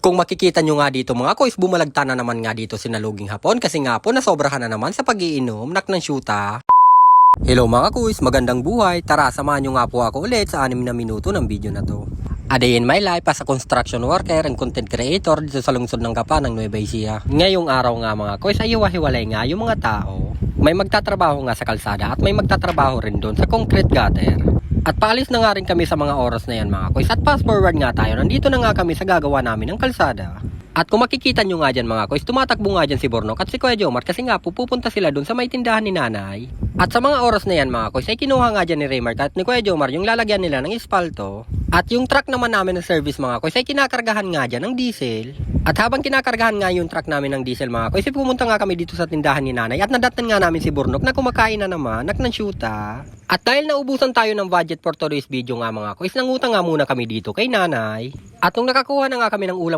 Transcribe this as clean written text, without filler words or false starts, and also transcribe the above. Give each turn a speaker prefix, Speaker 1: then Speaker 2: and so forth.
Speaker 1: Kung makikita nyo nga dito mga kois, bumalagta na naman nga dito si Naluging Hapon kasi nga po nasobrahan na naman sa pag-iinom ng syuta. Hello mga kois, magandang buhay. Tara, samahan nyo nga po ako ulit sa 6 na minuto ng video na to. A day in my life as a construction worker and content creator dito sa lungsod ng Gapan ng Nueva Ecija. Ngayong araw nga mga kois ay hiwa-hiwalay nga yung mga tao. May magtatrabaho nga sa kalsada at may magtatrabaho rin doon sa concrete gutter. At paalis na nga rin kami sa mga oras na yan mga kois. At fast forward nga tayo, nandito na nga kami sa gagawa namin ng kalsada. At kung makikita nyo nga dyan mga kois, tumatakbo nga dyan si Bornok at si Kuya Jomar kasi nga pupunta sila dun sa may tindahan ni nanay. At sa mga oras na yan mga kois ay kinuha nga dyan ni Raymar at ni Kuya Jomar yung lalagyan nila ng espalto. At yung truck naman namin ng service mga kois ay kinakargahan nga dyan ng diesel. At habang kinakargahan nga yung truck namin ng diesel mga kois ay pumunta nga kami dito sa tindahan ni nanay at nadatnan nga namin si Bornok na kumakain na naman ng syuta. At dahil naubusan tayo ng budget for today's video nga mga kois, nangutang nga muna kami dito kay nanay. At nung nakakuha na nga kami ng ulam